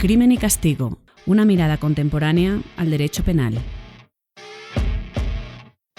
Crimen y castigo, una mirada contemporánea al derecho penal.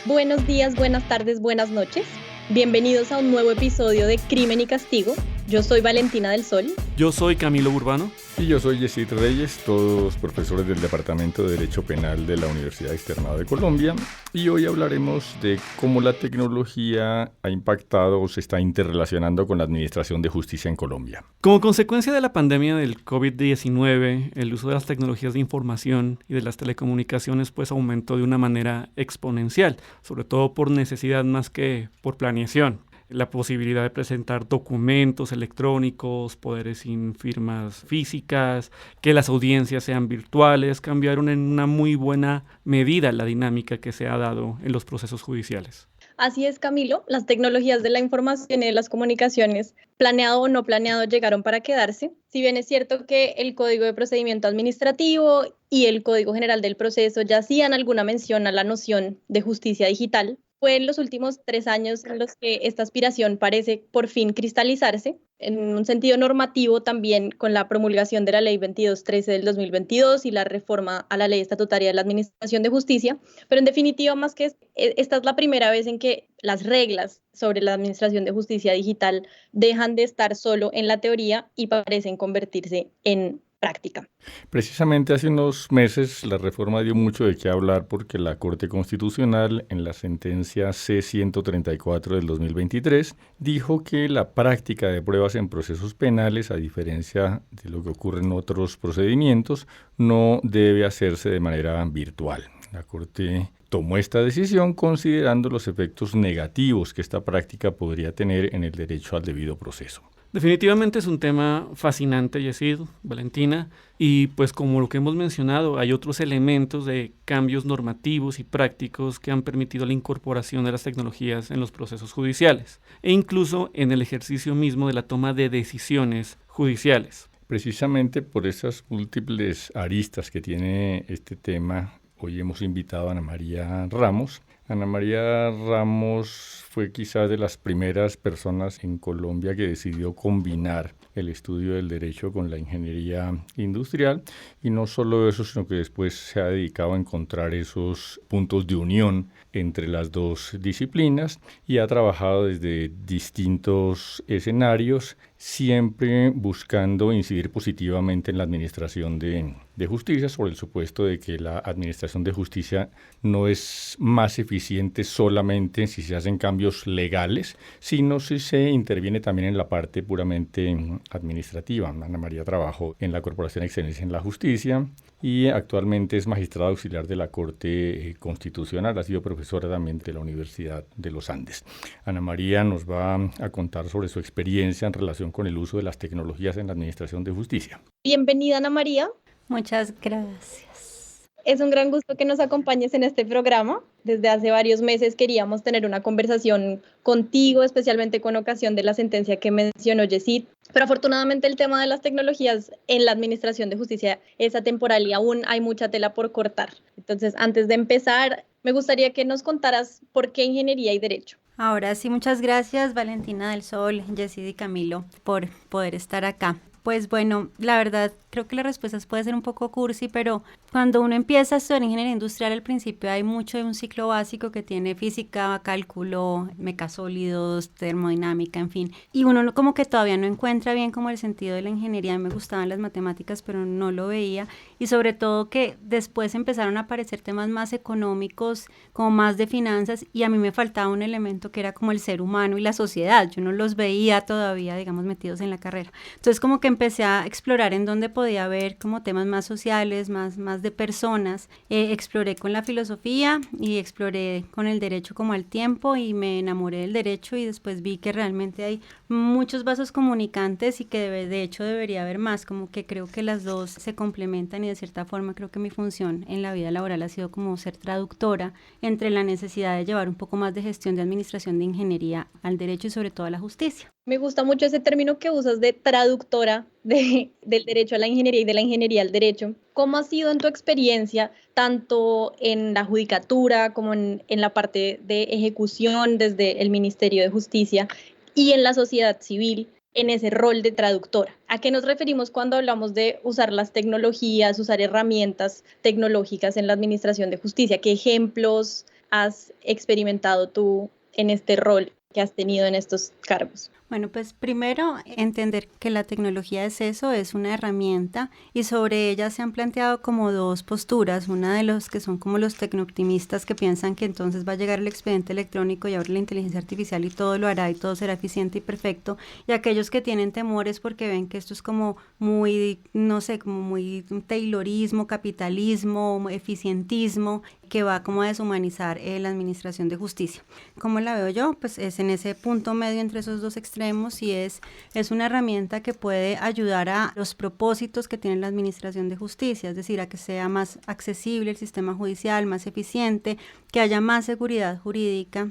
Buenos días, buenas tardes, buenas noches. Bienvenidos a un nuevo episodio de Crimen y Castigo. Yo soy Valentina del Sol. Yo soy Camilo Urbano. Y yo soy Yesid Reyes, todos profesores del Departamento de Derecho Penal de la Universidad Externado de Colombia. Y hoy hablaremos de cómo la tecnología ha impactado o se está interrelacionando con la administración de justicia en Colombia. Como consecuencia de la pandemia del COVID-19, el uso de las tecnologías de información y de las telecomunicaciones pues aumentó de una manera exponencial, sobre todo por necesidad más que por planeación. La posibilidad de presentar documentos electrónicos, poderes sin firmas físicas, que las audiencias sean virtuales, cambiaron en una muy buena medida la dinámica que se ha dado en los procesos judiciales. Así es, Camilo, las tecnologías de la información y de las comunicaciones, planeado o no planeado, llegaron para quedarse. Si bien es cierto que el Código de Procedimiento Administrativo y el Código General del Proceso ya hacían alguna mención a la noción de justicia digital, fue en los últimos 3 años en los que esta aspiración parece por fin cristalizarse, en un sentido normativo también con la promulgación de la Ley 2213 del 2022 y la reforma a la Ley Estatutaria de la Administración de Justicia, pero en definitiva más que esta es la primera vez en que las reglas sobre la Administración de Justicia digital dejan de estar solo en la teoría y parecen convertirse en práctica. Precisamente hace unos meses la reforma dio mucho de qué hablar porque la Corte Constitucional en la sentencia C-134 del 2023 dijo que la práctica de pruebas en procesos penales, a diferencia de lo que ocurre en otros procedimientos, no debe hacerse de manera virtual. La Corte tomó esta decisión considerando los efectos negativos que esta práctica podría tener en el derecho al debido proceso. Definitivamente es un tema fascinante, Yesid, Valentina, y pues como lo que hemos mencionado, hay otros elementos de cambios normativos y prácticos que han permitido la incorporación de las tecnologías en los procesos judiciales e incluso en el ejercicio mismo de la toma de decisiones judiciales. Precisamente por esas múltiples aristas que tiene este tema, hoy hemos invitado a Ana María Ramos. Ana María Ramos fue quizás de las primeras personas en Colombia que decidió combinar el estudio del derecho con la ingeniería industrial y no solo eso, sino que después se ha dedicado a encontrar esos puntos de unión entre las dos disciplinas y ha trabajado desde distintos escenarios, siempre buscando incidir positivamente en la administración de justicia, sobre el supuesto de que la administración de justicia no es más eficiente solamente si se hacen cambios legales, sino si se interviene también en la parte puramente administrativa. Ana María trabajó en la Corporación Excelencia en la Justicia y actualmente es magistrada auxiliar de la Corte Constitucional, ha sido profesora también de la Universidad de los Andes. Ana María nos va a contar sobre su experiencia en relación con el uso de las tecnologías en la administración de justicia. Bienvenida, Ana María. Muchas gracias. Es un gran gusto que nos acompañes en este programa. Desde hace varios meses queríamos tener una conversación contigo, especialmente con ocasión de la sentencia que mencionó Yesid. Pero afortunadamente el tema de las tecnologías en la administración de justicia es atemporal y aún hay mucha tela por cortar. Entonces, antes de empezar, me gustaría que nos contaras por qué ingeniería y derecho. Ahora sí, muchas gracias Valentina del Sol, Yesid y Camilo por poder estar acá. Pues bueno, la verdad creo que la respuesta puede ser un poco cursi, pero cuando uno empieza a estudiar ingeniería industrial al principio hay mucho de un ciclo básico que tiene física, cálculo, mecasólidos, termodinámica, en fin. Y uno como que todavía no encuentra bien como el sentido de la ingeniería. Me gustaban las matemáticas, pero no lo veía. Y sobre todo que después empezaron a aparecer temas más económicos, como más de finanzas, y a mí me faltaba un elemento que era como el ser humano y la sociedad. Yo no los veía todavía, digamos, metidos en la carrera. Entonces como que empecé a explorar en dónde podía ver como temas más sociales, más de personas. Exploré con la filosofía y exploré con el derecho como al tiempo y me enamoré del derecho y después vi que realmente hay muchos vasos comunicantes y que de hecho debería haber más, como que creo que las dos se complementan y de cierta forma creo que mi función en la vida laboral ha sido como ser traductora entre la necesidad de llevar un poco más de gestión de administración de ingeniería al derecho y sobre todo a la justicia. Me gusta mucho ese término que usas de traductora del derecho a la ingeniería y de la ingeniería al derecho. ¿Cómo ha sido en tu experiencia, tanto en la judicatura como en la parte de ejecución desde el Ministerio de Justicia y en la sociedad civil, en ese rol de traductora. ¿A qué nos referimos cuando hablamos de usar las tecnologías, usar herramientas tecnológicas en la administración de justicia? ¿Qué ejemplos has experimentado tú en este rol que has tenido en estos cargos? Bueno, pues primero entender que la tecnología es eso, es una herramienta y sobre ella se han planteado como dos posturas, una de los que son como los tecnooptimistas que piensan que entonces va a llegar el expediente electrónico y ahora la inteligencia artificial y todo lo hará y todo será eficiente y perfecto, y aquellos que tienen temores porque ven que esto es como muy, no sé, como muy taylorismo, capitalismo, eficientismo, que va como a deshumanizar la administración de justicia. ¿Cómo la veo yo? Pues es en ese punto medio entre esos dos extremos y es una herramienta que puede ayudar a los propósitos que tiene la administración de justicia, es decir, a que sea más accesible el sistema judicial, más eficiente, que haya más seguridad jurídica,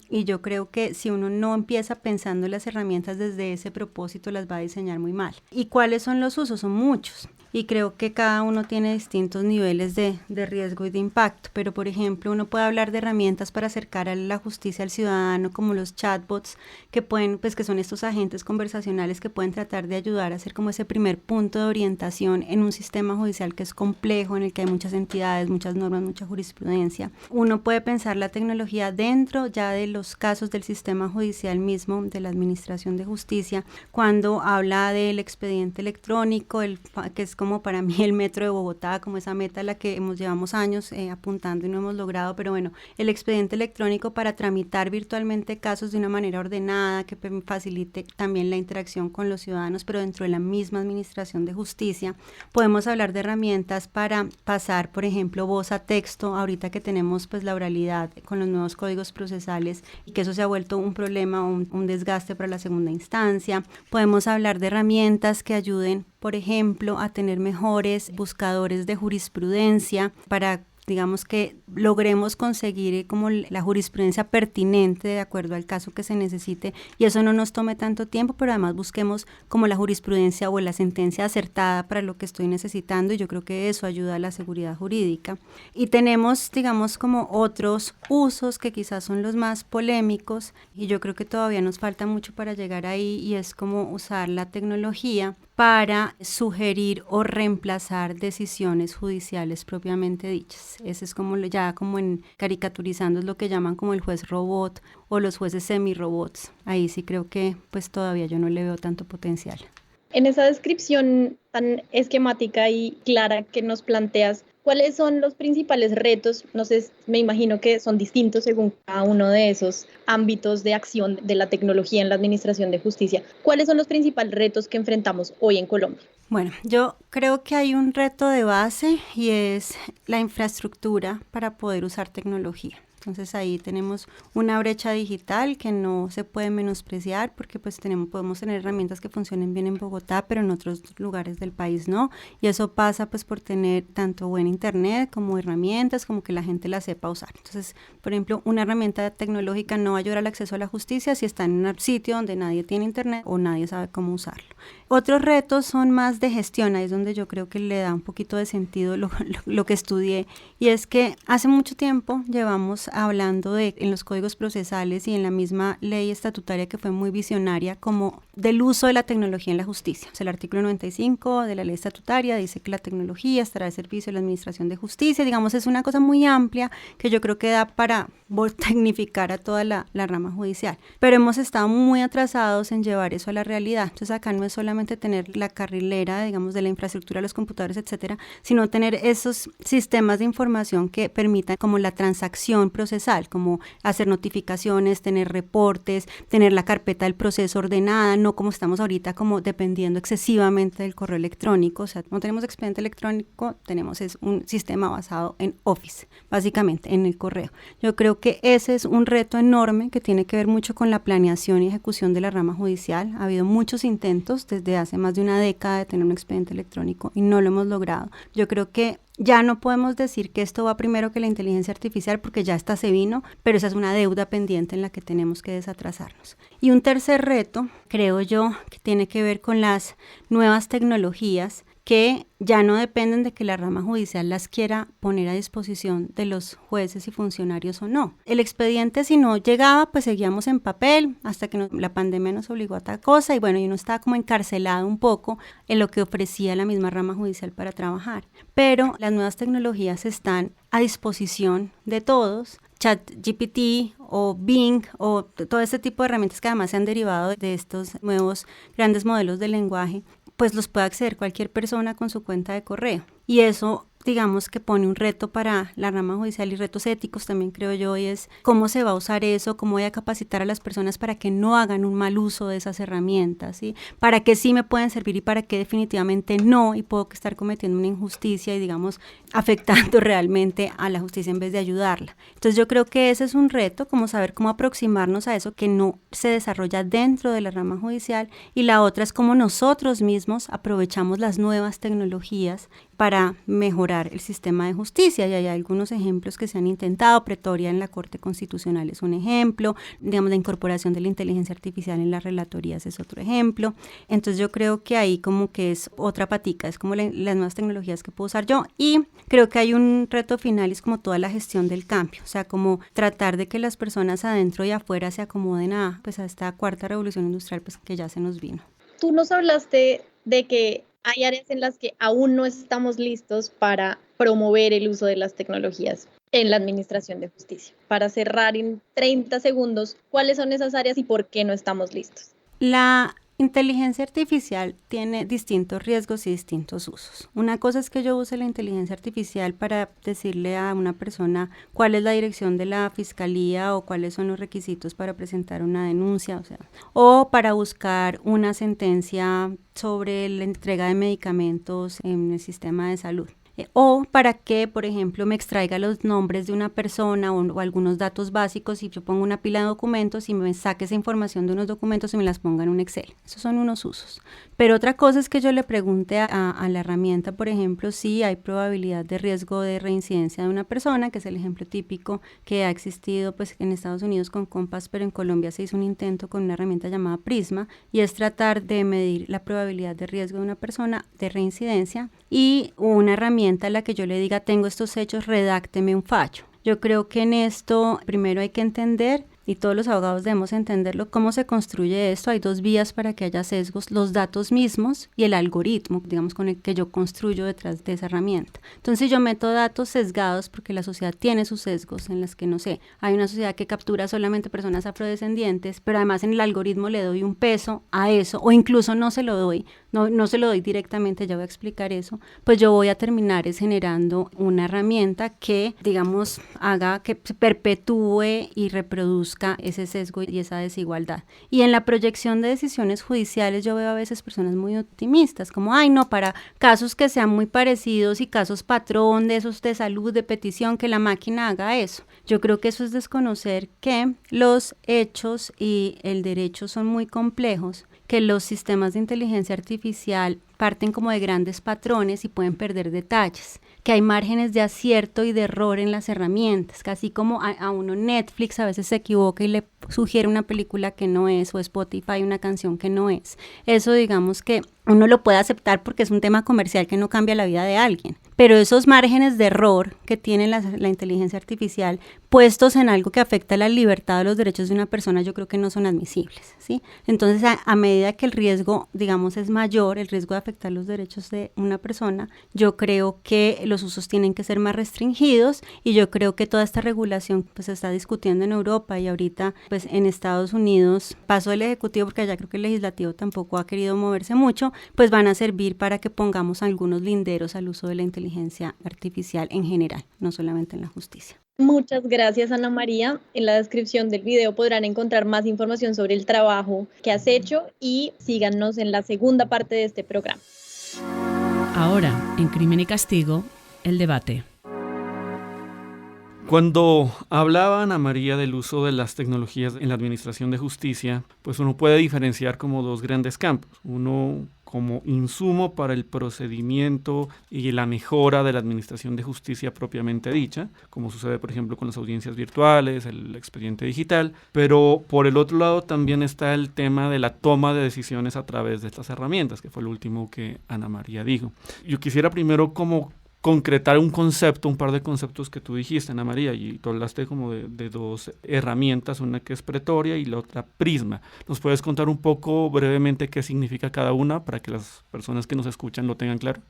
y yo creo que si uno no empieza pensando las herramientas desde ese propósito, las va a diseñar muy mal. ¿Y cuáles son los usos? Son muchos. Y creo que cada uno tiene distintos niveles de riesgo y de impacto, pero por ejemplo uno puede hablar de herramientas para acercar a la justicia al ciudadano como los chatbots que pueden, pues que son estos agentes conversacionales que pueden tratar de ayudar a hacer como ese primer punto de orientación en un sistema judicial que es complejo, en el que hay muchas entidades, muchas normas, mucha jurisprudencia. Uno puede pensar la tecnología dentro ya de los casos del sistema judicial mismo, de la administración de justicia, cuando habla del expediente electrónico, que es como para mí el metro de Bogotá, como esa meta a la que llevamos años apuntando y no hemos logrado, pero bueno, el expediente electrónico para tramitar virtualmente casos de una manera ordenada, que facilite también la interacción con los ciudadanos, pero dentro de la misma administración de justicia. Podemos hablar de herramientas para pasar, por ejemplo, voz a texto, ahorita que tenemos pues la oralidad con los nuevos códigos procesales y que eso se ha vuelto un problema, un desgaste para la segunda instancia. Podemos hablar de herramientas que ayuden, por ejemplo, a tener mejores buscadores de jurisprudencia para, digamos, que logremos conseguir como la jurisprudencia pertinente de acuerdo al caso que se necesite y eso no nos tome tanto tiempo, pero además busquemos como la jurisprudencia o la sentencia acertada para lo que estoy necesitando y yo creo que eso ayuda a la seguridad jurídica. Y tenemos, digamos, como otros usos que quizás son los más polémicos y yo creo que todavía nos falta mucho para llegar ahí y es como usar la tecnología para sugerir o reemplazar decisiones judiciales propiamente dichas. Ese es como ya como en caricaturizando es lo que llaman como el juez robot o los jueces semi-robots. Ahí sí creo que pues todavía yo no le veo tanto potencial. En esa descripción tan esquemática y clara que nos planteas, ¿cuáles son los principales retos? No sé, me imagino que son distintos según cada uno de esos ámbitos de acción de la tecnología en la administración de justicia. ¿Cuáles son los principales retos que enfrentamos hoy en Colombia? Bueno, yo creo que hay un reto de base y es la infraestructura para poder usar tecnología. Entonces ahí tenemos una brecha digital que no se puede menospreciar porque pues podemos tener herramientas que funcionen bien en Bogotá, pero en otros lugares del país no. Y eso pasa pues por tener tanto buen internet como herramientas, como que la gente las sepa usar. Entonces, por ejemplo, una herramienta tecnológica no va a ayudar al acceso a la justicia si está en un sitio donde nadie tiene internet o nadie sabe cómo usarlo. Otros retos son más de gestión, ahí es donde yo creo que le da un poquito de sentido lo que estudié, y es que hace mucho tiempo llevamos hablando en los códigos procesales y en la misma ley estatutaria que fue muy visionaria, como del uso de la tecnología en la justicia. O sea, el artículo 95 de la ley estatutaria dice que la tecnología estará al servicio de la administración de justicia, digamos, es una cosa muy amplia que yo creo que da para tecnificar a toda la rama judicial, pero hemos estado muy atrasados en llevar eso a la realidad. Entonces acá no es solamente tener la carrilera, digamos, de la infraestructura, los computadores, etcétera, sino tener esos sistemas de información que permitan como la transacción procesal, como hacer notificaciones, tener reportes, tener la carpeta del proceso ordenada, no como estamos ahorita como dependiendo excesivamente del correo electrónico. O sea, no tenemos expediente electrónico, tenemos un sistema basado en Office, básicamente en el correo. Yo creo que ese es un reto enorme que tiene que ver mucho con la planeación y ejecución de la rama judicial. Ha habido muchos intentos desde hace más de una década de tener un expediente electrónico y no lo hemos logrado. Yo creo que ya no podemos decir que esto va primero que la inteligencia artificial porque ya esta se vino, pero esa es una deuda pendiente en la que tenemos que desatrasarnos. Y un tercer reto, creo yo, que tiene que ver con las nuevas tecnologías que ya no dependen de que la rama judicial las quiera poner a disposición de los jueces y funcionarios o no. El expediente, si no llegaba, pues seguíamos en papel hasta que la pandemia nos obligó a tal cosa y bueno, y uno estaba como encarcelado un poco en lo que ofrecía la misma rama judicial para trabajar. Pero las nuevas tecnologías están a disposición de todos. ChatGPT o Bing o todo este tipo de herramientas que además se han derivado de estos nuevos grandes modelos de lenguaje, pues los puede acceder cualquier persona con su cuenta de correo. Y eso, digamos que pone un reto para la rama judicial y retos éticos también creo yo, y es cómo se va a usar eso, cómo voy a capacitar a las personas para que no hagan un mal uso de esas herramientas, ¿sí? Para que sí me pueden servir y para que definitivamente no, y puedo estar cometiendo una injusticia y digamos afectando realmente a la justicia en vez de ayudarla. Entonces yo creo que ese es un reto, como saber cómo aproximarnos a eso que no se desarrolla dentro de la rama judicial, y la otra es cómo nosotros mismos aprovechamos las nuevas tecnologías para mejorar el sistema de justicia, y hay algunos ejemplos que se han intentado. Pretoria en la Corte Constitucional es un ejemplo, digamos la incorporación de la inteligencia artificial en las relatorías es otro ejemplo. Entonces yo creo que ahí como que es otra patica, es como las nuevas tecnologías que puedo usar yo, y creo que hay un reto final, es como toda la gestión del cambio, o sea, como tratar de que las personas adentro y afuera se acomoden a esta cuarta revolución industrial pues que ya se nos vino. Tú nos hablaste de que hay áreas en las que aún no estamos listos para promover el uso de las tecnologías en la administración de justicia. Para cerrar en 30 segundos, ¿cuáles son esas áreas y por qué no estamos listos? La inteligencia artificial tiene distintos riesgos y distintos usos. Una cosa es que yo use la inteligencia artificial para decirle a una persona cuál es la dirección de la fiscalía o cuáles son los requisitos para presentar una denuncia, o para buscar una sentencia sobre la entrega de medicamentos en el sistema de salud. O para que, por ejemplo, me extraiga los nombres de una persona o algunos datos básicos y yo pongo una pila de documentos y me saque esa información de unos documentos y me las ponga en un Excel. Esos son unos usos. Pero otra cosa es que yo le pregunte a la herramienta, por ejemplo, si hay probabilidad de riesgo de reincidencia de una persona, que es el ejemplo típico que ha existido pues en Estados Unidos con Compass, pero en Colombia se hizo un intento con una herramienta llamada Prisma, y es tratar de medir la probabilidad de riesgo de una persona de reincidencia, y una herramienta a la que yo le diga, tengo estos hechos, redácteme un fallo. Yo creo que en esto primero hay que entender, y todos los abogados debemos entenderlo, cómo se construye esto. Hay dos vías para que haya sesgos: los datos mismos y el algoritmo, digamos, con el que yo construyo detrás de esa herramienta. Entonces yo meto datos sesgados porque la sociedad tiene sus sesgos en las que, no sé, hay una sociedad que captura solamente personas afrodescendientes, pero además en el algoritmo le doy un peso a eso, o incluso no se lo doy, no se lo doy directamente, ya voy a explicar eso, pues yo voy a terminar generando una herramienta que, digamos, haga que se perpetúe y reproduzca ese sesgo y esa desigualdad. Y en la proyección de decisiones judiciales yo veo a veces personas muy optimistas, como, ay no, para casos que sean muy parecidos y casos patrón de esos de salud, de petición, que la máquina haga eso. Yo creo que eso es desconocer que los hechos y el derecho son muy complejos, que los sistemas de inteligencia artificial parten como de grandes patrones y pueden perder detalles, que hay márgenes de acierto y de error en las herramientas, que así como a uno Netflix a veces se equivoca y le sugiere una película que no es, o Spotify una canción que no es. Eso, digamos, que uno lo puede aceptar porque es un tema comercial que no cambia la vida de alguien, pero esos márgenes de error que tiene la inteligencia artificial puestos en algo que afecta la libertad o los derechos de una persona, yo creo que no son admisibles, ¿sí? Entonces, a medida que el riesgo, digamos, es mayor, el riesgo de afectar los derechos de una persona, yo creo que los usos tienen que ser más restringidos, y yo creo que toda esta regulación pues se está discutiendo en Europa, y ahorita pues en Estados Unidos pasó el Ejecutivo, porque allá creo que el Legislativo tampoco ha querido moverse mucho, pues van a servir para que pongamos algunos linderos al uso de la inteligencia artificial en general, no solamente en la justicia. Muchas gracias, Ana María. En la descripción del video podrán encontrar más información sobre el trabajo que has hecho, y síganos en la segunda parte de este programa. Ahora, en Crimen y Castigo, el debate. Cuando hablaba Ana María del uso de las tecnologías en la administración de justicia, pues uno puede diferenciar como dos grandes campos. Uno como insumo para el procedimiento y la mejora de la administración de justicia propiamente dicha, como sucede por ejemplo con las audiencias virtuales, el expediente digital, pero por el otro lado también está el tema de la toma de decisiones a través de estas herramientas, que fue lo último que Ana María dijo. Yo quisiera primero como concretar un par de conceptos que tú dijiste, Ana María, y tú hablaste como de dos herramientas, una que es Pretoria y la otra Prisma. ¿Nos puedes contar un poco brevemente qué significa cada una para que las personas que nos escuchan lo tengan claro?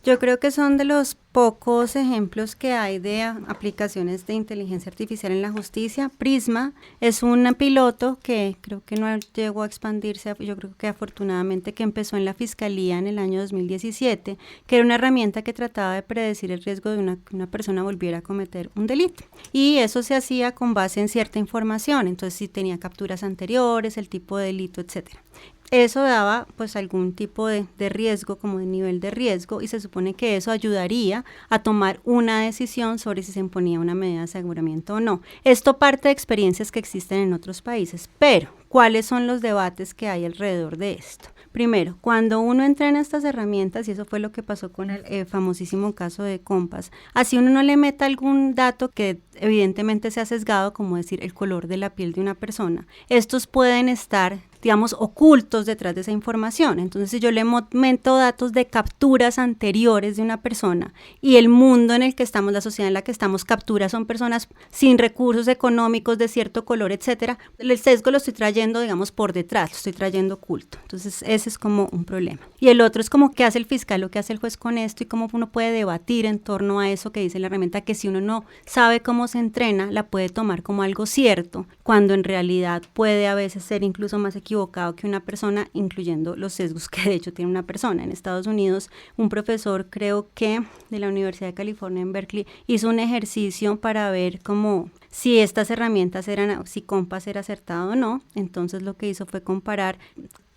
Yo creo que son de los pocos ejemplos que hay de aplicaciones de inteligencia artificial en la justicia. Prisma es un piloto que creo que no llegó a expandirse, yo creo que afortunadamente que empezó en la Fiscalía en el año 2017, que era una herramienta que trataba de predecir el riesgo de que una persona volviera a cometer un delito. Y eso se hacía con base en cierta información, entonces si tenía capturas anteriores, el tipo de delito, etcétera. Eso daba pues algún tipo de riesgo, como de nivel de riesgo, y se supone que eso ayudaría a tomar una decisión sobre si se imponía una medida de aseguramiento o no. Esto parte de experiencias que existen en otros países, pero ¿cuáles son los debates que hay alrededor de esto? Primero, cuando uno entra en estas herramientas, y eso fue lo que pasó con el famosísimo caso de Compass, así uno no le meta algún dato que evidentemente sea sesgado, como decir el color de la piel de una persona, estos pueden estar, digamos, ocultos detrás de esa información. Entonces, si yo le meto datos de capturas anteriores de una persona y el mundo en el que estamos, la sociedad en la que estamos, captura son personas sin recursos económicos de cierto color, etcétera, el sesgo lo estoy trayendo, digamos, por detrás, lo estoy trayendo oculto. Entonces, ese es como un problema. Y el otro es como qué hace el fiscal o qué hace el juez con esto y cómo uno puede debatir en torno a eso que dice la herramienta, que si uno no sabe cómo se entrena, la puede tomar como algo cierto, cuando en realidad puede a veces ser incluso más equivocado que una persona, incluyendo los sesgos que de hecho tiene una persona. En Estados Unidos, un profesor, creo que de la Universidad de California en Berkeley, hizo un ejercicio para ver cómo si estas herramientas si Compass era acertado o no. Entonces lo que hizo fue comparar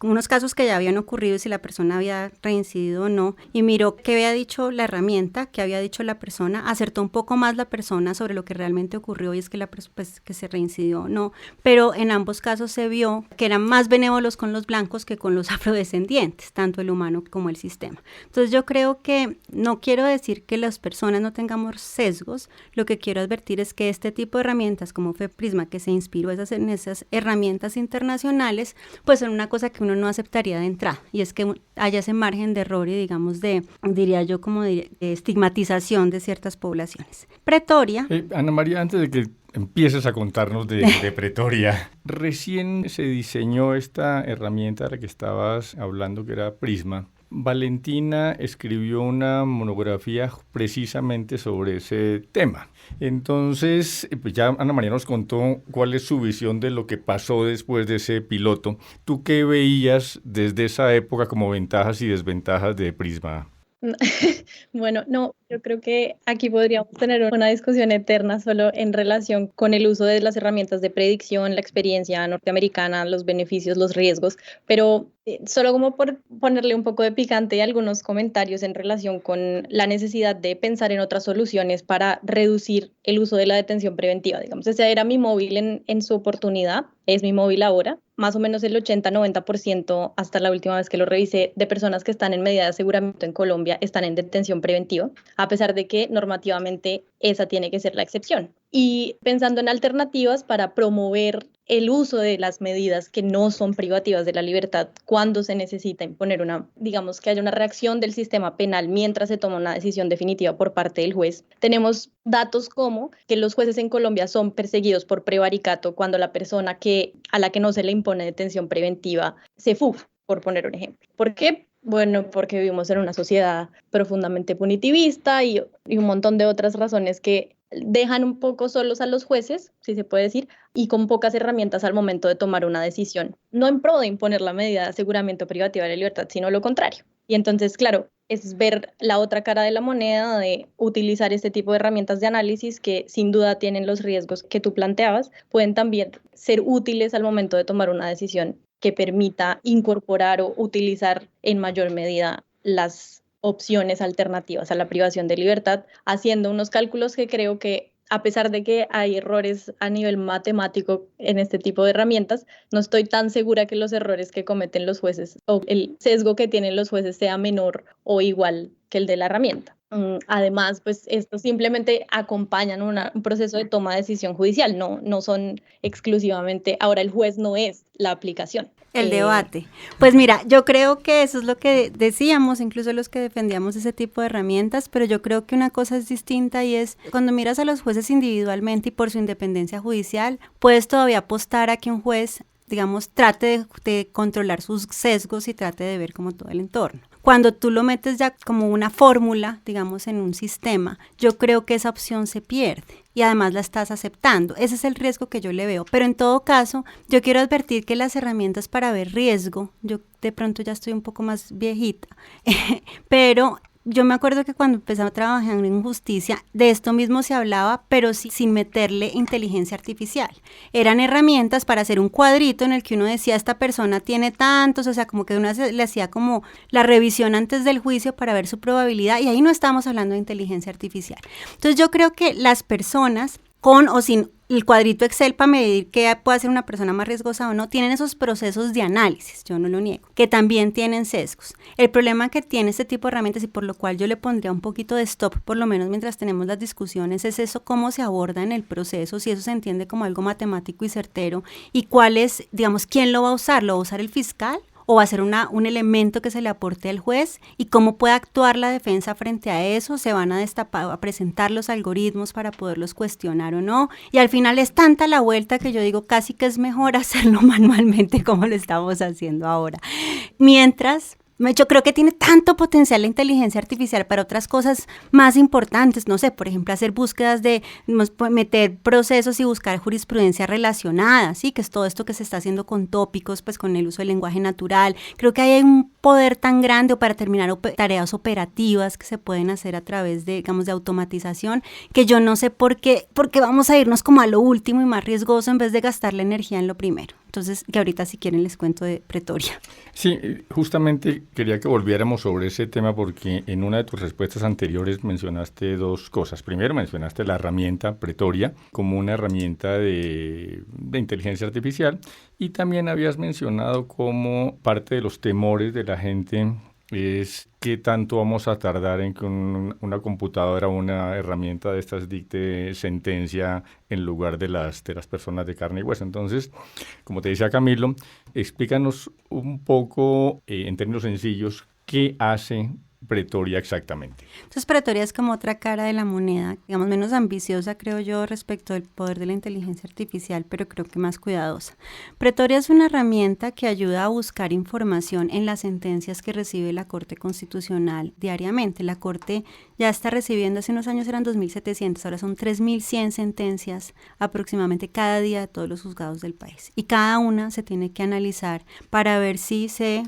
unos casos que ya habían ocurrido y si la persona había reincidido o no, y miró qué había dicho la herramienta, qué había dicho la persona, acertó un poco más la persona sobre lo que realmente ocurrió, y es que que se reincidió o no, pero en ambos casos se vio que eran más benévolos con los blancos que con los afrodescendientes, tanto el humano como el sistema. Entonces yo creo que no quiero decir que las personas no tengamos sesgos, lo que quiero advertir es que este tipo de herramientas como fue Prisma, que se inspiró en esas herramientas internacionales, pues son una cosa que uno no aceptaría de entrada, y es que haya ese margen de error y digamos diría yo como de estigmatización de ciertas poblaciones. Pretoria. Ana María, antes de que empieces a contarnos de Pretoria, recién se diseñó esta herramienta de la que estabas hablando, que era Prisma. Valentina escribió una monografía precisamente sobre ese tema. Entonces, pues ya Ana María nos contó cuál es su visión de lo que pasó después de ese piloto. ¿Tú qué veías desde esa época como ventajas y desventajas de Prisma? Bueno, no, yo creo que aquí podríamos tener una discusión eterna solo en relación con el uso de las herramientas de predicción, la experiencia norteamericana, los beneficios, los riesgos, pero solo como por ponerle un poco de picante y algunos comentarios en relación con la necesidad de pensar en otras soluciones para reducir el uso de la detención preventiva. Digamos, ese era mi móvil en su oportunidad, es mi móvil ahora. Más o menos el 80-90% hasta la última vez que lo revisé de personas que están en medida de aseguramiento en Colombia están en detención preventiva, a pesar de que normativamente esa tiene que ser la excepción. Y pensando en alternativas para promover el uso de las medidas que no son privativas de la libertad cuando se necesita imponer digamos que haya una reacción del sistema penal mientras se toma una decisión definitiva por parte del juez. Tenemos datos como que los jueces en Colombia son perseguidos por prevaricato cuando la persona a la que no se le impone detención preventiva se fuga, por poner un ejemplo. ¿Por qué? Bueno, porque vivimos en una sociedad profundamente punitivista y un montón de otras razones que dejan un poco solos a los jueces, si se puede decir, y con pocas herramientas al momento de tomar una decisión, no en pro de imponer la medida de aseguramiento privativa de la libertad, sino lo contrario. Y entonces, claro, es ver la otra cara de la moneda de utilizar este tipo de herramientas de análisis que sin duda tienen los riesgos que tú planteabas, pueden también ser útiles al momento de tomar una decisión que permita incorporar o utilizar en mayor medida las opciones alternativas a la privación de libertad, haciendo unos cálculos que creo que, a pesar de que hay errores a nivel matemático en este tipo de herramientas, no estoy tan segura que los errores que cometen los jueces o el sesgo que tienen los jueces sea menor o igual que el de la herramienta. Además, pues esto simplemente acompañan un proceso de toma de decisión judicial, no son exclusivamente, ahora el juez no es la aplicación. El debate. Pues mira, yo creo que eso es lo que decíamos, incluso los que defendíamos ese tipo de herramientas, pero yo creo que una cosa es distinta y es cuando miras a los jueces individualmente y por su independencia judicial, puedes todavía apostar a que un juez, digamos, trate de controlar sus sesgos y trate de ver como todo el entorno. Cuando tú lo metes ya como una fórmula, digamos, en un sistema, yo creo que esa opción se pierde y además la estás aceptando. Ese es el riesgo que yo le veo. Pero en todo caso, yo quiero advertir que las herramientas para ver riesgo, yo de pronto ya estoy un poco más viejita, pero yo me acuerdo que cuando empecé a trabajar en justicia, de esto mismo se hablaba, pero sin meterle inteligencia artificial. Eran herramientas para hacer un cuadrito en el que uno decía, esta persona tiene tantos, o sea, como que uno le hacía como la revisión antes del juicio para ver su probabilidad, y ahí no estamos hablando de inteligencia artificial. Entonces yo creo que las personas, con o sin el cuadrito Excel para medir qué puede ser una persona más riesgosa o no, tienen esos procesos de análisis, yo no lo niego, que también tienen sesgos. El problema que tiene este tipo de herramientas y por lo cual yo le pondría un poquito de stop, por lo menos mientras tenemos las discusiones, es eso, cómo se aborda en el proceso, si eso se entiende como algo matemático y certero, y cuál es, digamos, quién lo va a usar. ¿Lo va a usar el fiscal? ¿O va a ser un elemento que se le aporte al juez? ¿Y cómo puede actuar la defensa frente a eso? ¿Se van a destapar, a presentar los algoritmos para poderlos cuestionar o no? Y al final es tanta la vuelta que yo digo casi que es mejor hacerlo manualmente como lo estamos haciendo ahora. Mientras, yo creo que tiene tanto potencial la inteligencia artificial para otras cosas más importantes, no sé, por ejemplo, hacer búsquedas de meter procesos y buscar jurisprudencia relacionada, ¿sí? Que es todo esto que se está haciendo con tópicos, pues con el uso del lenguaje natural. Creo que hay un poder tan grande o para terminar tareas operativas que se pueden hacer a través de, digamos, de automatización, que yo no sé por qué vamos a irnos como a lo último y más riesgoso en vez de gastar la energía en lo primero. Entonces, que ahorita si quieren les cuento de Pretoria. Sí, justamente quería que volviéramos sobre ese tema porque en una de tus respuestas anteriores mencionaste dos cosas. Primero mencionaste la herramienta Pretoria como una herramienta de inteligencia artificial y también habías mencionado como parte de los temores de la gente es qué tanto vamos a tardar en que una computadora o una herramienta de estas dicte sentencia en lugar de las personas de carne y hueso. Entonces, como te decía Camilo, explícanos un poco, en términos sencillos, qué hace Pretoria exactamente. Entonces Pretoria es como otra cara de la moneda, digamos menos ambiciosa creo yo respecto del poder de la inteligencia artificial, pero creo que más cuidadosa. Pretoria es una herramienta que ayuda a buscar información en las sentencias que recibe la Corte Constitucional diariamente. La Corte ya está recibiendo, hace unos años eran 2.700, ahora son 3.100 sentencias aproximadamente cada día de todos los juzgados del país. Y cada una se tiene que analizar para ver si se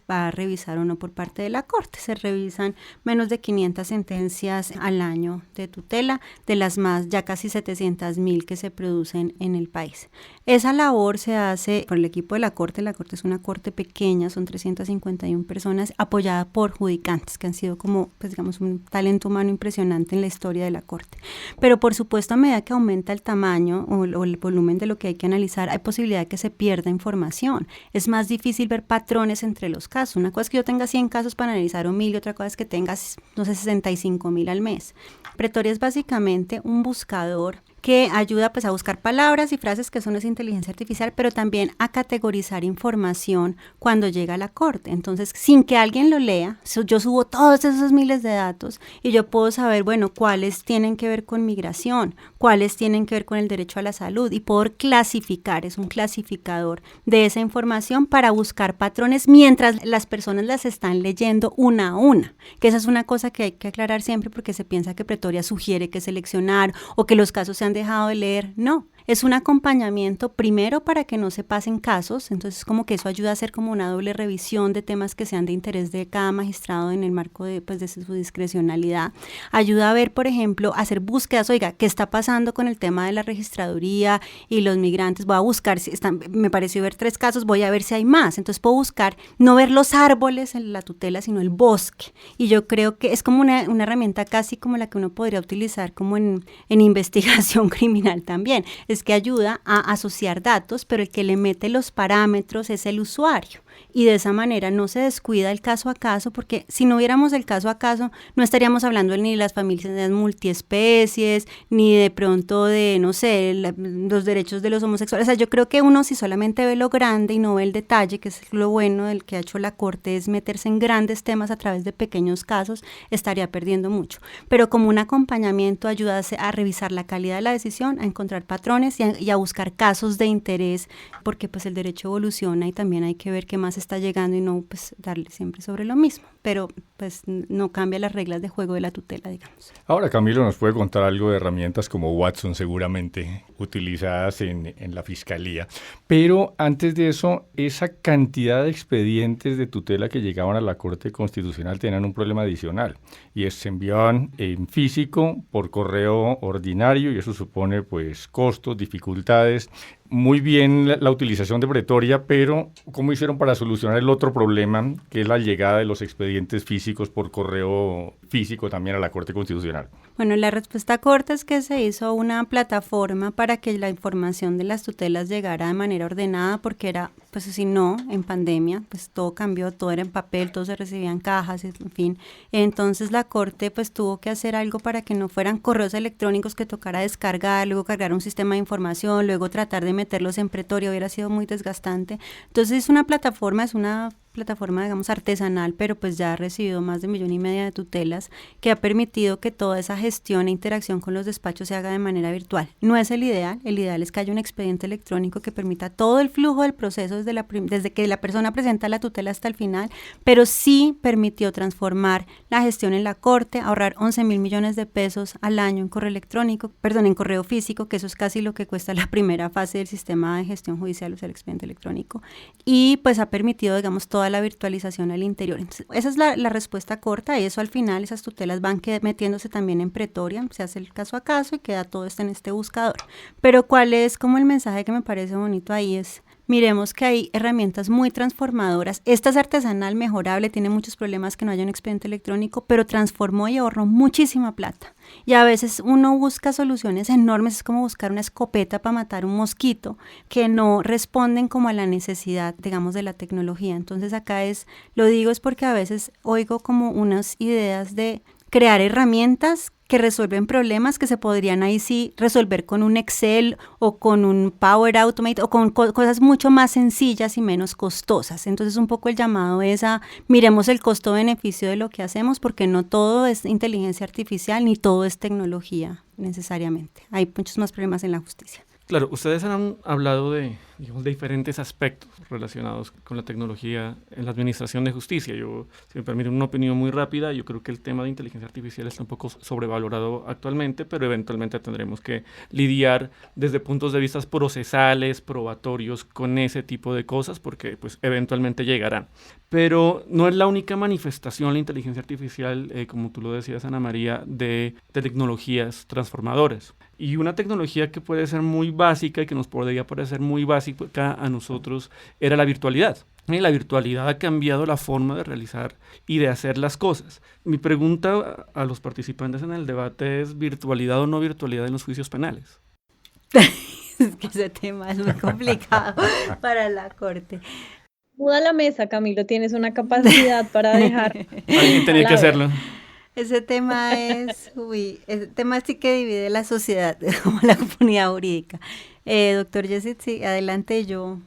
va a revisar o no por parte de la Corte. Se revisan menos de 500 sentencias al año de tutela, de las más ya casi 700.000 que se producen en el país. Esa labor se hace por el equipo de la Corte. La Corte es una corte pequeña, son 351 personas, apoyada por judicantes, que han sido como, pues digamos, un talento humano impresionante en la historia de la Corte. Pero por supuesto, a medida que aumenta el tamaño o el volumen de lo que hay que analizar, hay posibilidad de que se pierda información. Es más difícil ver patrones entre los casos. Una cosa es que yo tenga 100 casos para analizar o 1.000 y otra cosa es que tengas, no sé, 65.000 al mes. Pretoria es básicamente un buscador que ayuda pues a buscar palabras y frases que son esa inteligencia artificial, pero también a categorizar información cuando llega a la Corte. Entonces, sin que alguien lo lea, yo subo todos esos miles de datos y yo puedo saber, bueno, cuáles tienen que ver con migración, cuáles tienen que ver con el derecho a la salud y poder clasificar, es un clasificador de esa información para buscar patrones mientras las personas las están leyendo una a una, que esa es una cosa que hay que aclarar siempre porque se piensa que Pretoria sugiere que seleccionar o que los casos sean dejado de leer. No, es un acompañamiento primero para que no se pasen casos, entonces como que eso ayuda a hacer como una doble revisión de temas que sean de interés de cada magistrado en el marco de, pues, de su discrecionalidad. Ayuda a ver, por ejemplo, hacer búsquedas, oiga, ¿qué está pasando con el tema de la registraduría y los migrantes? Voy a buscar, si están, me pareció ver 3 casos, voy a ver si hay más, entonces puedo buscar, no ver los árboles en la tutela, sino el bosque, y yo creo que es como una herramienta casi como la que uno podría utilizar como en investigación criminal también, es que ayuda a asociar datos, pero el que le mete los parámetros es el usuario. Y de esa manera no se descuida el caso a caso, porque si no viéramos el caso a caso, no estaríamos hablando ni de las familias multiespecies, ni de pronto de, no sé, los derechos de los homosexuales. O sea, yo creo que uno si solamente ve lo grande y no ve el detalle, que es lo bueno del que ha hecho la Corte, es meterse en grandes temas a través de pequeños casos, estaría perdiendo mucho. Pero como un acompañamiento ayuda a revisar la calidad de la decisión, a encontrar patrones y a buscar casos de interés, porque pues el derecho evoluciona y también hay que ver qué más está llegando y no pues darle siempre sobre lo mismo, pero pues no cambia las reglas de juego de la tutela, digamos. Ahora Camilo nos puede contar algo de herramientas como Watson seguramente utilizadas en la Fiscalía, pero antes de eso, esa cantidad de expedientes de tutela que llegaban a la Corte Constitucional tenían un problema adicional y se enviaban en físico por correo ordinario y eso supone pues costos, dificultades. Muy bien la utilización de Pretoria, pero ¿cómo hicieron para solucionar el otro problema, que es la llegada de los expedientes físicos por correo físico también a la Corte Constitucional? Bueno, la respuesta corta es que se hizo una plataforma para que la información de las tutelas llegara de manera ordenada, porque era, pues si no, en pandemia, pues todo cambió, todo era en papel, todo se recibía en cajas, en fin. Entonces la Corte pues tuvo que hacer algo para que no fueran correos electrónicos que tocara descargar, luego cargar un sistema de información, luego tratar de meterlos en Pretoria, hubiera sido muy desgastante. Entonces es una plataforma, digamos artesanal, pero pues ya ha recibido más de 1,5 millones de tutelas, que ha permitido que toda esa gestión e interacción con los despachos se haga de manera virtual. No es el ideal es que haya un expediente electrónico que permita todo el flujo del proceso desde que la persona presenta la tutela hasta el final, pero sí permitió transformar la gestión en la Corte, ahorrar 11,000 millones de pesos al año en correo físico, que eso es casi lo que cuesta la primera fase del sistema de gestión judicial, o sea, el expediente electrónico, y pues ha permitido, digamos, toda la virtualización al interior. Entonces, esa es la respuesta corta, y eso al final, esas tutelas van metiéndose también en Pretoria, se hace el caso a caso y queda todo esto en este buscador. Pero ¿cuál es como el mensaje que me parece bonito ahí? Es, miremos que hay herramientas muy transformadoras. Esta es artesanal, mejorable, tiene muchos problemas que no haya un expediente electrónico, pero transformó y ahorró muchísima plata. Y a veces uno busca soluciones enormes, es como buscar una escopeta para matar un mosquito, que no responden como a la necesidad, digamos, de la tecnología. Entonces acá es porque a veces oigo como unas ideas de crear herramientas que resuelven problemas que se podrían ahí sí resolver con un Excel o con un Power Automate o con cosas mucho más sencillas y menos costosas. Entonces un poco el llamado es a miremos el costo-beneficio de lo que hacemos, porque no todo es inteligencia artificial ni todo es tecnología necesariamente. Hay muchos más problemas en la justicia. Claro, ustedes han hablado de diferentes aspectos relacionados con la tecnología en la administración de justicia. Yo, si me permiten una opinión muy rápida, yo creo que el tema de inteligencia artificial está un poco sobrevalorado actualmente, pero eventualmente tendremos que lidiar desde puntos de vista procesales, probatorios, con ese tipo de cosas, porque pues eventualmente llegarán. Pero no es la única manifestación la inteligencia artificial, como tú lo decías, Ana María, de tecnologías transformadoras. Y una tecnología que puede ser muy básica y que nos podría parecer muy básica a nosotros era la virtualidad. Y la virtualidad ha cambiado la forma de realizar y de hacer las cosas. Mi pregunta a los participantes en el debate es: ¿virtualidad o no virtualidad en los juicios penales? Es que ese tema es muy complicado para la Corte. Muda la mesa, Camilo, tienes una capacidad para dejar. Alguien tenía que hacerlo. Ese tema ese tema sí que divide la sociedad, como la comunidad jurídica. Doctor Yesid, sí, adelante yo.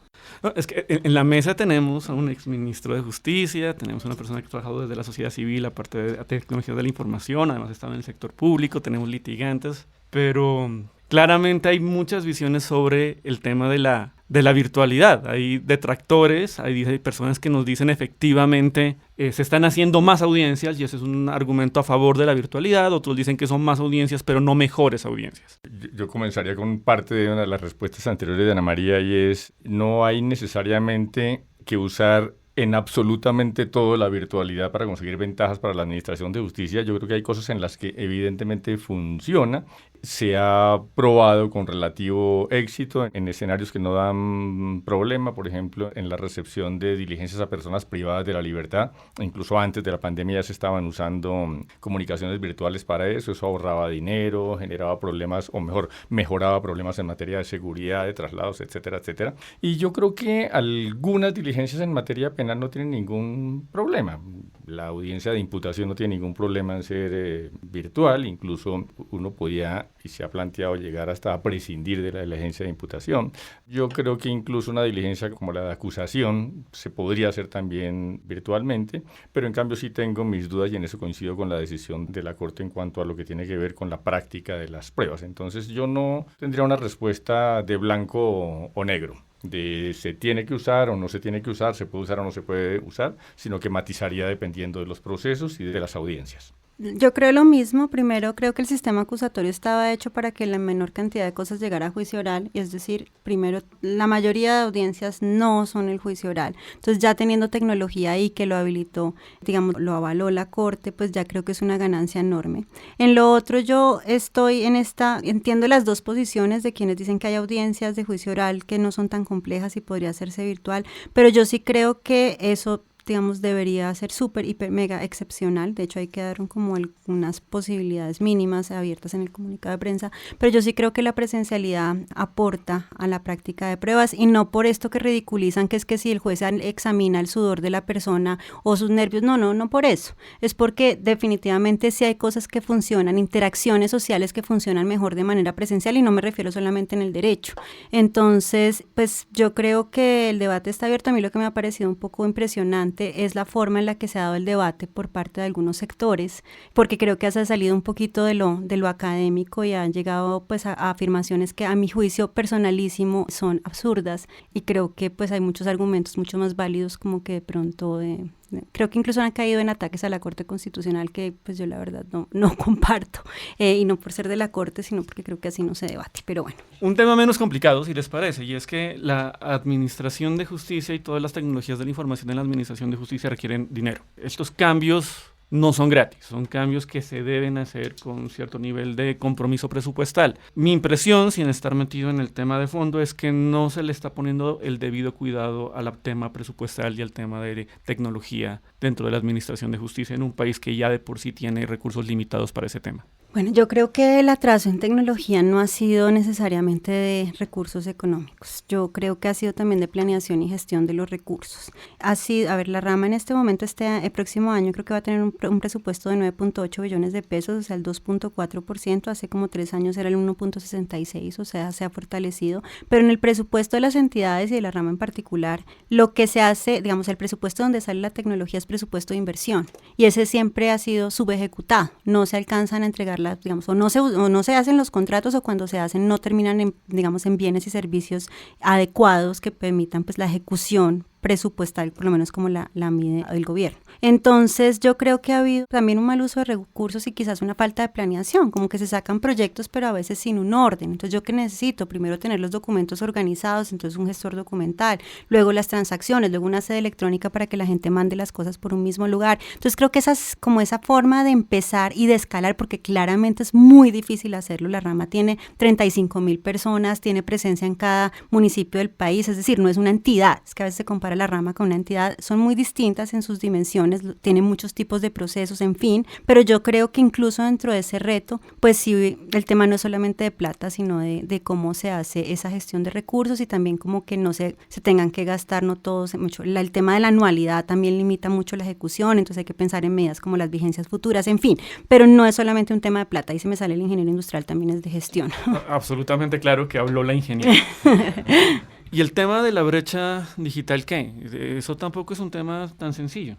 No, es que en la mesa tenemos a un exministro de Justicia, tenemos a una persona que ha trabajado desde la sociedad civil, aparte de la tecnología de la información, además estaba en el sector público, tenemos litigantes, pero claramente hay muchas visiones sobre el tema de la de la virtualidad. Hay detractores, hay personas que nos dicen efectivamente se están haciendo más audiencias y ese es un argumento a favor de la virtualidad. Otros dicen que son más audiencias, pero no mejores audiencias. Yo comenzaría con parte de una de las respuestas anteriores de Ana María y es, no hay necesariamente que usar en absolutamente todo la virtualidad para conseguir ventajas para la administración de justicia. Yo creo que hay cosas en las que evidentemente funciona. Se ha probado con relativo éxito en escenarios que no dan problema, por ejemplo, en la recepción de diligencias a personas privadas de la libertad. Incluso antes de la pandemia ya se estaban usando comunicaciones virtuales para eso. Eso ahorraba dinero, generaba problemas, o mejor, mejoraba problemas en materia de seguridad, de traslados, etcétera, etcétera. Y yo creo que algunas diligencias en materia penal no tienen ningún problema. La audiencia de imputación no tiene ningún problema en ser virtual. Incluso uno podía, y se ha planteado, llegar hasta a prescindir de la diligencia de imputación. Yo creo que incluso una diligencia como la de acusación se podría hacer también virtualmente, pero en cambio sí tengo mis dudas y en eso coincido con la decisión de la Corte en cuanto a lo que tiene que ver con la práctica de las pruebas. Entonces yo no tendría una respuesta de blanco o negro, de se tiene que usar o no se tiene que usar, se puede usar o no se puede usar, sino que matizaría dependiendo de los procesos y de las audiencias. Yo creo lo mismo. Primero, creo que el sistema acusatorio estaba hecho para que la menor cantidad de cosas llegara a juicio oral, y es decir, primero, la mayoría de audiencias no son el juicio oral. Entonces, ya teniendo tecnología ahí que lo habilitó, digamos, lo avaló la Corte, pues ya creo que es una ganancia enorme. En lo otro, yo estoy entiendo las dos posiciones de quienes dicen que hay audiencias de juicio oral que no son tan complejas y podría hacerse virtual, pero yo sí creo que eso, digamos, debería ser súper, hiper, mega excepcional. De hecho, ahí quedaron como algunas posibilidades mínimas abiertas en el comunicado de prensa, pero yo sí creo que la presencialidad aporta a la práctica de pruebas, y no por esto que ridiculizan, que es que si el juez examina el sudor de la persona o sus nervios, no por eso. Es porque definitivamente sí hay cosas que funcionan, interacciones sociales que funcionan mejor de manera presencial, y no me refiero solamente en el derecho. Entonces, pues yo creo que el debate está abierto. A mí lo que me ha parecido un poco impresionante es la forma en la que se ha dado el debate por parte de algunos sectores, porque creo que se ha salido un poquito de lo académico y han llegado pues a afirmaciones que a mi juicio personalísimo son absurdas, y creo que pues hay muchos argumentos mucho más válidos, como que de pronto creo que incluso han caído en ataques a la Corte Constitucional que pues yo la verdad no comparto, y no por ser de la Corte, sino porque creo que así no se debate, pero bueno. Un tema menos complicado, si les parece, y es que la administración de justicia y todas las tecnologías de la información en la administración de justicia requieren dinero. Estos cambios no son gratis, son cambios que se deben hacer con un cierto nivel de compromiso presupuestal. Mi impresión, sin estar metido en el tema de fondo, es que no se le está poniendo el debido cuidado al tema presupuestal y al tema de tecnología dentro de la administración de justicia en un país que ya de por sí tiene recursos limitados para ese tema. Bueno, yo creo que el atraso en tecnología no ha sido necesariamente de recursos económicos. Yo creo que ha sido también de planeación y gestión de los recursos. Así, a ver, la rama en este momento, el próximo año, creo que va a tener un presupuesto de 9.8 billones de pesos, o sea, el 2.4%. Hace como 3 años era el 1.66, o sea, se ha fortalecido. Pero en el presupuesto de las entidades y de la rama en particular, lo que se hace, digamos, el presupuesto donde sale la tecnología es presupuesto de inversión. Y ese siempre ha sido subejecutado. No se alcanzan a entregar, digamos, o no se hacen los contratos, o cuando se hacen no terminan en bienes y servicios adecuados que permitan pues la ejecución presupuestal, por lo menos como la mide el gobierno. Entonces yo creo que ha habido también un mal uso de recursos y quizás una falta de planeación, como que se sacan proyectos pero a veces sin un orden. Entonces yo que necesito primero tener los documentos organizados, entonces un gestor documental, luego las transacciones, luego una sede electrónica para que la gente mande las cosas por un mismo lugar. Entonces creo que esa forma de empezar y de escalar, porque claramente es muy difícil hacerlo. La rama tiene 35,000 personas, tiene presencia en cada municipio del país, es decir, no es una entidad, es que a veces se compara la rama con una entidad, son muy distintas en sus dimensiones, tienen muchos tipos de procesos, en fin, pero yo creo que incluso dentro de ese reto, pues sí, el tema no es solamente de plata, sino de cómo se hace esa gestión de recursos, y también como que no se tengan que gastar, no todos, mucho. El tema de la anualidad también limita mucho la ejecución, entonces hay que pensar en medidas como las vigencias futuras, en fin, pero no es solamente un tema de plata. Ahí se me sale el ingeniero industrial, también es de gestión. Absolutamente claro que habló la ingeniera. ¿Y el tema de la brecha digital qué? Eso tampoco es un tema tan sencillo.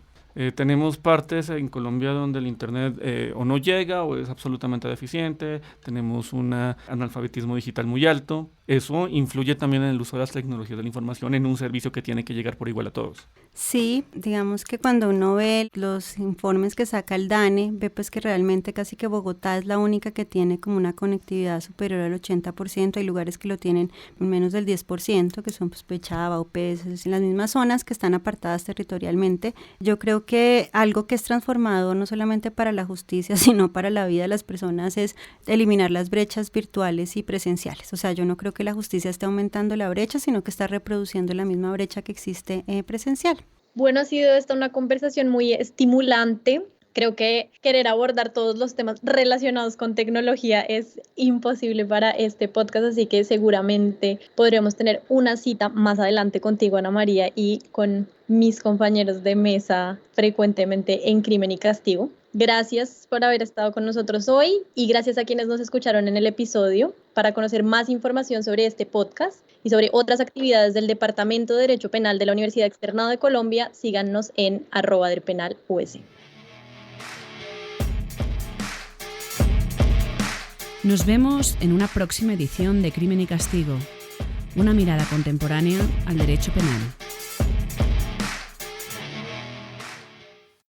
Tenemos partes en Colombia donde el internet o no llega o es absolutamente deficiente, tenemos un analfabetismo digital muy alto, eso influye también en el uso de las tecnologías de la información en un servicio que tiene que llegar por igual a todos. Sí, digamos que cuando uno ve los informes que saca el DANE, ve pues que realmente casi que Bogotá es la única que tiene como una conectividad superior al 80%, hay lugares que lo tienen menos del 10%, que son pues Pechaba, UPS, en las mismas zonas que están apartadas territorialmente. Yo creo que algo que es transformador no solamente para la justicia, sino para la vida de las personas es eliminar las brechas virtuales y presenciales. O sea, yo no creo que la justicia esté aumentando la brecha, sino que está reproduciendo la misma brecha que existe presencial. Bueno, ha sido esta una conversación muy estimulante. Creo que querer abordar todos los temas relacionados con tecnología es imposible para este podcast, así que seguramente podremos tener una cita más adelante contigo, Ana María, y con mis compañeros de mesa frecuentemente en Crimen y Castigo. Gracias por haber estado con nosotros hoy y gracias a quienes nos escucharon en el episodio. Para conocer más información sobre este podcast y sobre otras actividades del Departamento de Derecho Penal de la Universidad Externado de Colombia, síganos en @derpenalus. Nos vemos en una próxima edición de Crimen y Castigo, una mirada contemporánea al derecho penal.